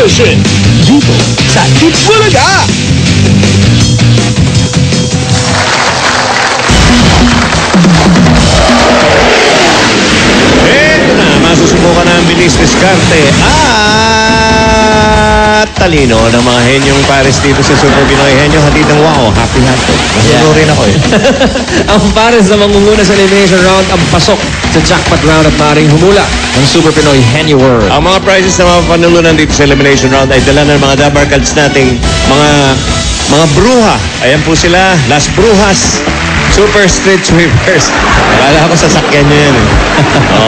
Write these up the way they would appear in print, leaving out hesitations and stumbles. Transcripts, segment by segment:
Promotion dito sa Itbulaga. Ito na, masusubukan na ang bilis, diskarte at talino ng mga henyong Pares dito sa Super Pinoy Henyo. Hatid ng wow, happy hotdog. Masuno rin ako eh. Ang Pares na mangunguna sa elimination round ang pasok sa jackpot round at maaaring humula ng Super Pinoy Henyo World. Ang mga prizes na mga panulunan dito sa elimination round ay dala ng mga Dabar Cards nating mga bruha. Ayan po sila, Las Brujas. Super Street Sweepers. Akala ko sasakyan nyo yan.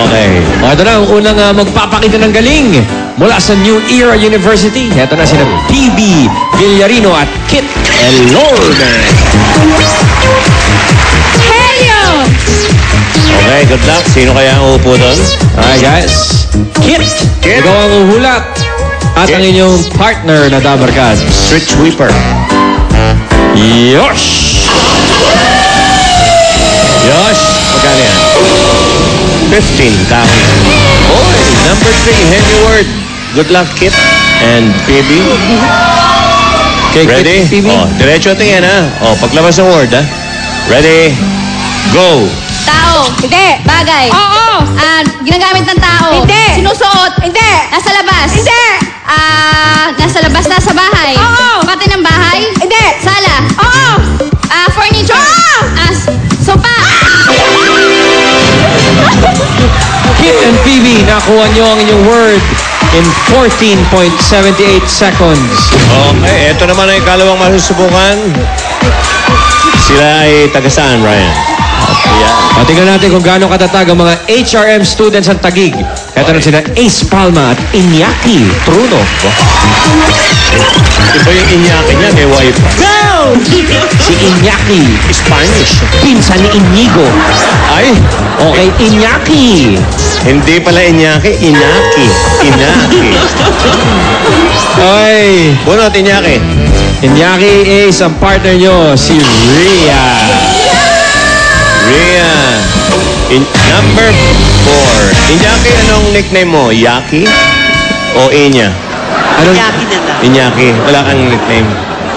Okay. Ito na ang unang magpapakita ng galing mula sa New Era University. Ito na sina PB Villarino at Kit Elorde. Helio! Okay, good luck. Sino kaya ang uupo doon? Alright guys. Kit! Kit. Ikaw ang uhulat. At Kit. ang inyong partner na Dabar Cards. Street Sweeper. Yosh! Yosh! Magkano yan? 15,000. Oy, number 3, Henry Ward. Good luck, Kit and PB. Okay, Ready? Kit, PB. Oh, diretso tingin ha. Oh, paglabas ng word ha. Ready? Go! Tao. Hindi. Bagay. Oo. Ginagamit ng tao. Hindi. Sinusuot. Hindi. Nasa labas. Hindi. Nasa labas, nasa bahay. Oo. Parte ng bahay. Hindi. Sala. Oo. Furniture. Oo. Sopa. Kit and PB, nakuha nyo ang inyong word in 14.78 seconds. Okay, eto naman ay ikalawang masusubukan. Sila ay taga saan, Ryan? Ayan. Tingnan natin kung gaano katatag ang mga HRM students ang Taguig. Ito na sila Ace Palma at Iñaki Truno. Iba yung Iñaki niya, may wife. Go! Si Iñaki, Spanish. pinsan ni Inigo. Ay, Okay, Iñaki. hindi pala Iñaki, Inaki. Inaki. Ay, Bunot, Iñaki. Iñaki Ace, ang partner nyo, si Rhea. Rhea. Number 4. Iñaki, anong nickname mo? Yaki? O Inya? Anong, Iñaki. Wala kang nickname.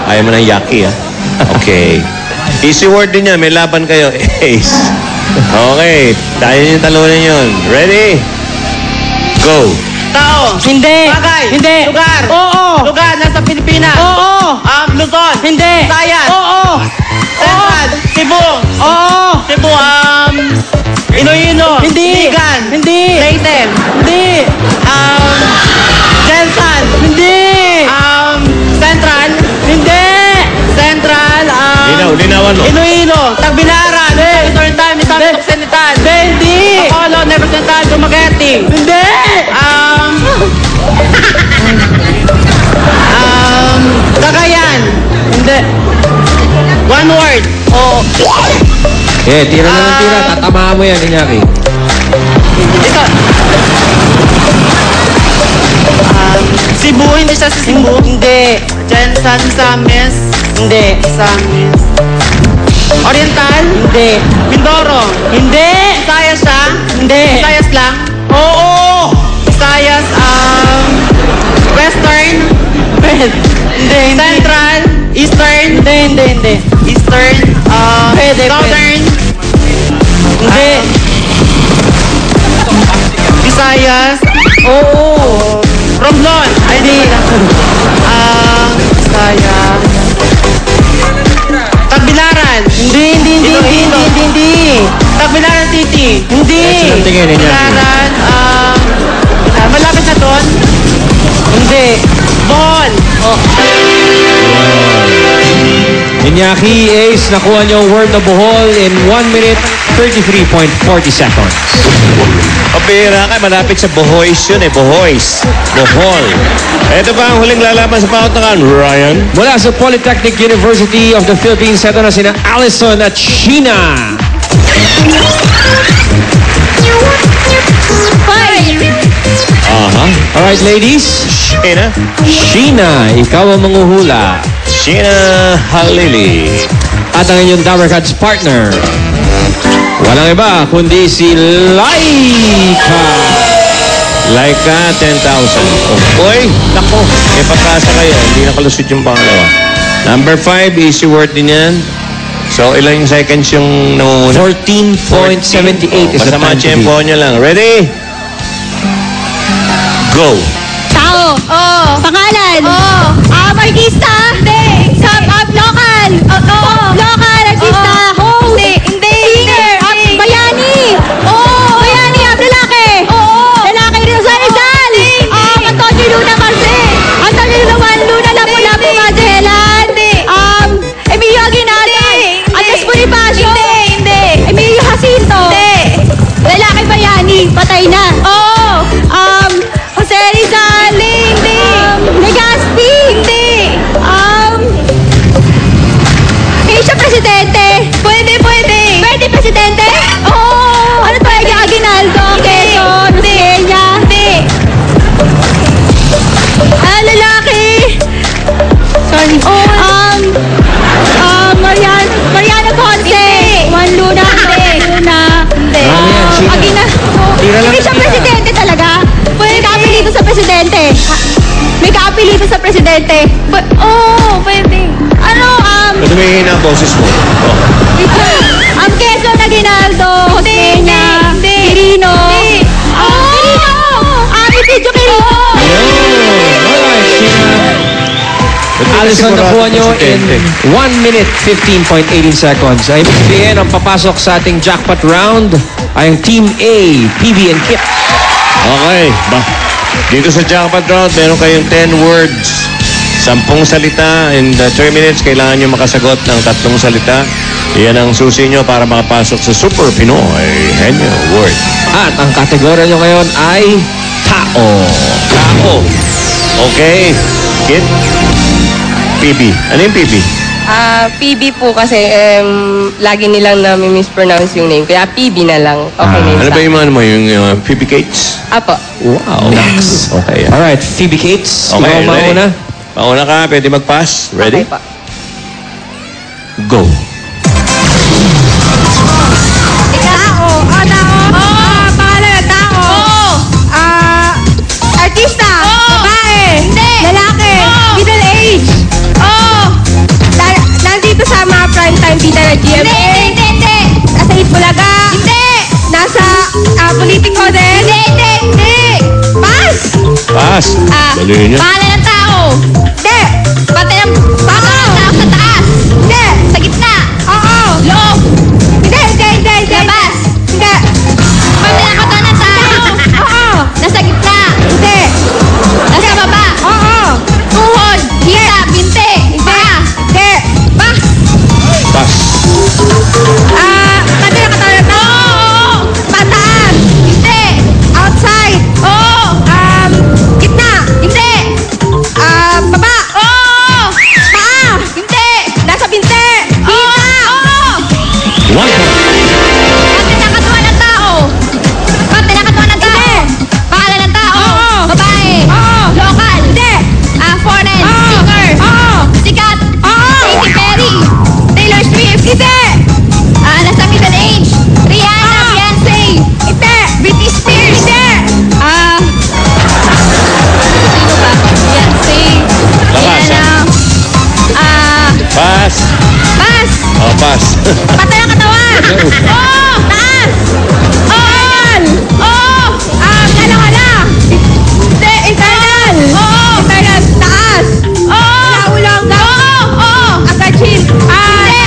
Ayaw mo ng Yaki, ha? Okay. Easy word din yan. May laban kayo. Ace. Okay. Tayo yung talunan yun. Ready? Go. Tao. Hindi. Bagay. Hindi. Lugar. Oo. Lugar. Nasa Pilipinas. Oo. Luzon. Hindi. Visayas. Oo. Central. Cebu. Oo. Cebu. Iloilo. Hindi. Ligan. Hindi. Leyte. Hindi. Jensan. Hindi. Central. Hindi. Central. Linawan mo. Iloilo. Tagbilaran. Eastern Time. Isang Occidental. Hindi. Apollo. Never Central. Dumaguete. Hindi. Cagayan. Hindi. One word. tira na ng tira. Tatamaan mo yan, Iñaki. Ito. Cebu, hindi siya sa Cebu. Hindi. Jensan, Samis. Hindi. Samis. Oriental. Hindi. Mindoro. Hindi. Visayas siya. Hindi. Visayas lang. Oo. Visayas, Western. Hindi. Central. Eastern. Hindi. Eastern. Pwede, Southern. Hindi. Visayas. Oo. Romblon. Ay, di. Visayas. Tagbilaran. Hindi. Tagbilaran City. Hindi. Diretso ng tingin, Iñaki. Tagbilaran, malapit na doon. Hindi. Bohol. Iñaki Ace, nakuha niyo ang word na Bohol in 1 minute 33.40 seconds. Pabira ka, malapit sa Bohoys yun eh. Bohoys. Bohol. Ito pa ang huling lalaban sa pautakan, Ryan. Mula sa Polytechnic University of the Philippines, ito na sina Allison at Sheena. Alright, ladies. Sheena. Sheena, ikaw ang manguhula. Sheena Halili. At ang inyong Dabar Cards partner, walang iba kundi si Laika. Laika, 10,000. Oh, oy, nako. may pag-asa kayo. Hindi nakalusot yung pangalawa. Number 5, easy word din yan. So, ilang seconds yung nangunguna? 14.78 is the Basta mga time to tempo beat. nyo lang. Ready? Go. Tao. Oo. Pangalan. Oo. Artista. Hindi. Local. Oo. Local. Artista. Host. Hindi. Singer. Bayani. Oo. Bayani. Lalaki. Oo. Lalaki rin sa Rizal. Antonio Luna Marce. Antonio Luna Lapu-Lapu Magellan. Emilio Aguinaldo. Andres Bonifacio. Hindi. Emilio Jacinto. Hindi. Lalaki Bayani. Patay na. Oo. Jose Rizal. Hindi. Legazpi. Hindi. Asia Presidente. Pwede. Pwede Presidente? Oo. Ano pwede? Aguinaldo. Quezon. Rosella. Hindi. Lalaki. Sorry. Mariana Ponce. Juan Luna. Luna. Marami yan, Sheena. Tira lang Hindi siya tira. presidente talaga. May kaapelito sa presidente. May kaapelito sa presidente. Pwede. Ano, Tumingin ang boses mo. Oh. ang Quezon Aguinaldo, Josena, Quirino. Quirino. Isidro Quirino. Alright, Sheena. Alison, nakuha nyo in 1 minute 15.18 seconds. Ay ibig ang papasok sa ating jackpot round ay ang Team A, PB and Kit. Okay. Dito sa jackpot round, meron kayong 10 words. 10 salita. In 3 minutes, kailangan nyo makasagot ng 3 salita. Yan ang susi nyo para makapasok sa Super Pinoy Henyo Word. At ang kategorya nyo ngayon ay tao. Tao. Okay. Kit. PB. Ano yung PB? PB po kasi lagi nilang na-mispronounce yung name. Kaya PB na lang. Okay na yun Ano sa ba yung ano mo? Yung PB Kates? Apo. Wow. Next. Okay. Alright, Phoebe Cates. Okay, Ikaw ready? mauna. Mauna ka. Pwede mag-pass. Ready? Okay po. Go. Tao. Pangalan ng tao. Artista. Babae. Lalaki. Middle age. Nandito sa mga prime time bida na GMA. Hindi. Nasa Itbulaga. Hindi. Nasa politiko din. Hindi. Pass. Pass. Dali nyo. Pangalan ng tao. Hindi. Pangalan ng tao sa taas. Hindi. Sa gitna. Oo. Loob. Hindi. Labas. Hindi. Pangalan ng katawan ng tao. Oo. Nasa gitna. Hindi. Nasa baba. Oo. Tuhod. Hita. Binte. Paa. Hindi. Pass. Pangalan ng katawan ng tao. Pataas. Hindi. Outside. Oo. Gitna. Hindi. Baba. Oo. Paa. Hindi. Nasa binte. Hita. Oo. 1 point. Pati ng katawan ng tao. Pangalan ng tao. Babae. Local. Foreign. Singer. Sikat. Katy Perry. Taylor Swift. Nasa middle age. Rihanna. Beyonce. Britney Spears. Sino ba? Beyonce. Labas, Rihanna. Pass. Pass. Oh, pass. Patay ang katawan! Taas! Kala-kala! Hindi, internal! Internal, taas! Ulang! Agachil! Hindi!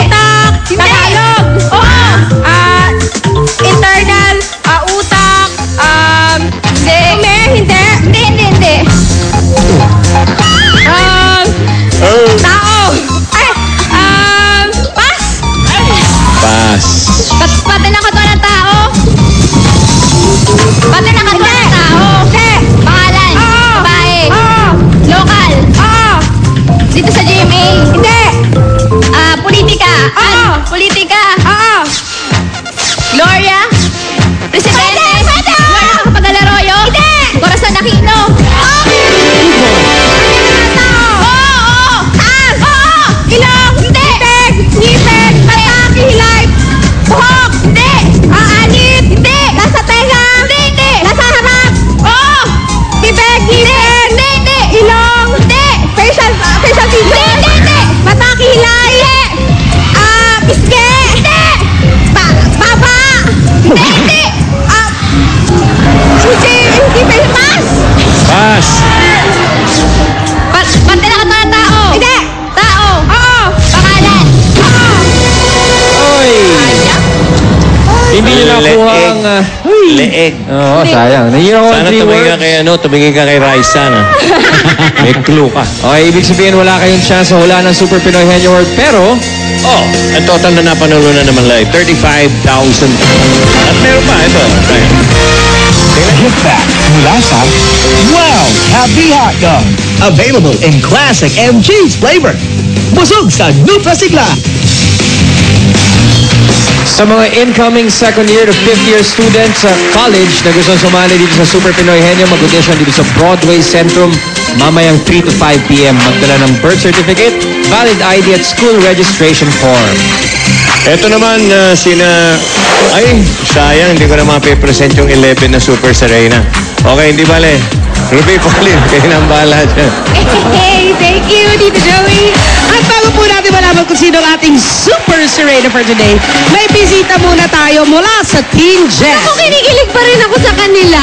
Utak! Tagalog! Internal, utak, hindi! Tao! Pass! Pass. leeg. Oo, sayang. You know, Sana 3 tumingin ka words. kay, tumingin ka kay Raisa na. May clue ka. Okay, ibig sabihin wala kayong chance sa hula ng Super Pinoy Henyo Word. Pero, Oh, ang total na napanalunan naman lang, 35,000. At meron pa, ito. Get back mula sa Wow Happy Hot Dog. Available in classic and cheese flavor. Busog sa Nutrasigla. sa mga incoming second year to fifth year students sa college na gusto sumali dito sa Super Pinoy Henyo, mag-audition dito sa Broadway Centrum mamayang 3 to 5 p.m. Magdala ng birth certificate, valid ID at school registration form. Ito naman, ay, sayang, hindi ko na mapipresent yung 11 na Super Serena. Okay, hindi bale. Ruby Pauline, kayo nang bahala dyan. Hey, thank you, Tito Joey. At bago po natin malaman kung sino ang ating Super Serena for today, may bisita muna tayo mula sa Team Jet. Ako kinikilig pa rin ako sa kanila.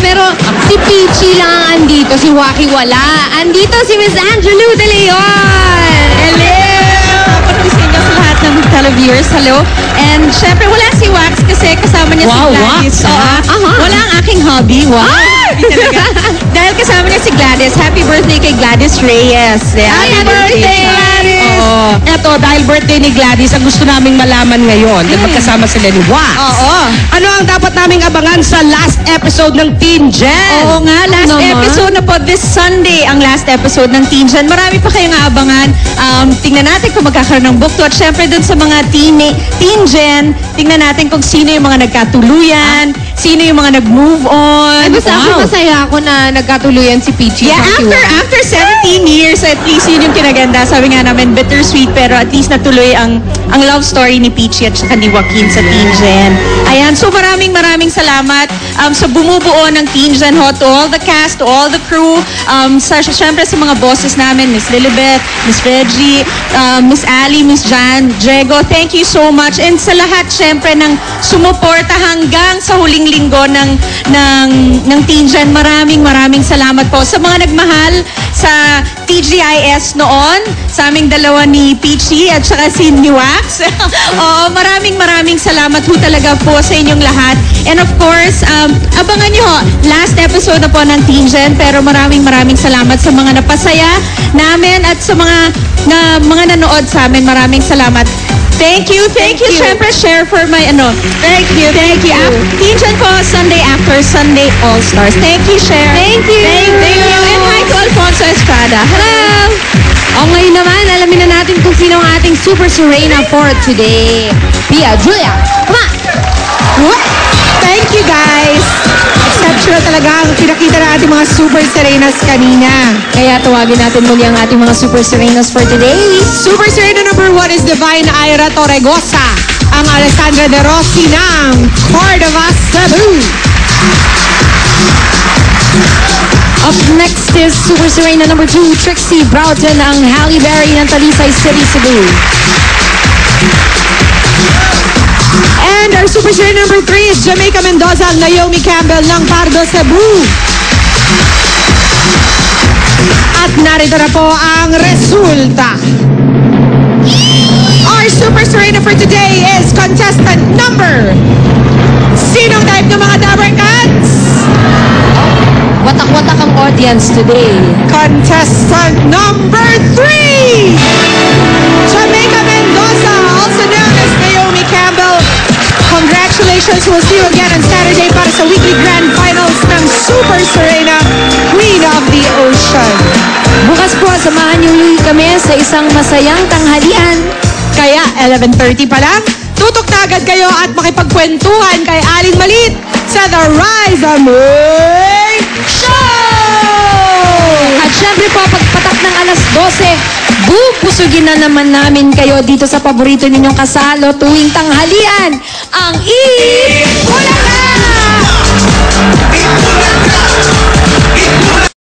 Pero si Peachy lang ang andito, si Waki wala. Andito si Miss Angelou De Leon. Hello! Ako sa inyo sa lahat ng televiewers. Hello. And syempre, wala si Wax kasi kasama niya si Gladys. Wala ang aking hobby. Wow! Talaga. Dahil kasama niya si Gladys. Happy birthday kay Gladys Reyes. Happy birthday, Gladys! Oo. Eto, dahil birthday ni Gladys, ang gusto naming malaman ngayon, dahil magkasama sila ni Wax. Oo. Ano ang dapat naming abangan sa last episode ng Teen Gen? Oo nga, last episode na po this Sunday ang last episode ng Teen Gen. Marami pa kayong aabangan. Tingnan natin kung magkakaroon ng book to. At syempre dun sa mga Teen Gen, tingnan natin kung sino yung mga nagkatuluyan, sino yung mga nag-move on. Ay, basta ako masaya ako na nagkatuluyan si Peachy. Yeah, after 17 years, at least yun yung kinaganda. Sabi nga namin, bittersweet, pero at least natuloy ang love story ni Peachy at saka ni Joaquin sa Teen Gen. Ayan, so maraming salamat sa bumubuo ng Teen Gen ho, to all the cast, to all the crew, syempre sa mga bosses namin, Miss Lilibet, Miss Reggie, Miss Ali, Miss Jan, Diego, thank you so much. And sa lahat, syempre, ng sumuporta hanggang sa huling linggo ng Teen Gen, maraming salamat po. Sa mga nagmahal sa TGIS noon, sa aming dalawa ni Peachy at saka si Wax. Oo, maraming salamat po talaga po sa inyong lahat. And of course, abangan nyo, last episode na po ng Teen Gen, pero maraming salamat sa mga napasaya namin at sa mga nanood sa amin. Maraming salamat. Thank you. Siyempre, share for my Thank you. Teen Gen po, Sunday after Sunday All-Stars. Thank you, Share. Thank you. Thank you. And hi to Alfonso Estrada. Hello! O ngayon naman, alamin na natin kung sino ang ating Super Serena for today. Pia, Julia, come on! What? Thank you, guys. Exceptional talaga ang pinakita ng ating mga Super Serenas kanina. Kaya tawagin natin muli ang ating mga Super Serenas for today. Super Serena number 1 is Divine Ira Torregosa, ang Alessandra De Rossi ng Cordova Cebu. Up next is Super Serena number 2, Trixie Broughton ang Halle Berry ng Talisay City, Cebu. And our Super Serena number 3 is Jamaica Mendoza ang Naomi Campbell ng Pardo, Cebu. At narito na po ang resulta. Our Super Serena for today is contestant number. Sinong type ng mga Dabber Cats? Watak-watak ang audience today. Contestant number 3! Jamaica Mendoza, also known as Naomi Campbell. Congratulations! We'll see you again on Saturday para sa weekly grand finals ng Super Serena, Queen of the Ocean. Bukas po, samahan niyo ulit kami sa isang masayang tanghalian. Kaya 11:30 pa lang, tutok na agad kayo at makipagkwentuhan kay Aling Malit sa The Rise and May Show! At syempre po, pagpatak ng alas 12, bubusugin na naman namin kayo dito sa paborito ninyong kasalo tuwing tanghalian, ang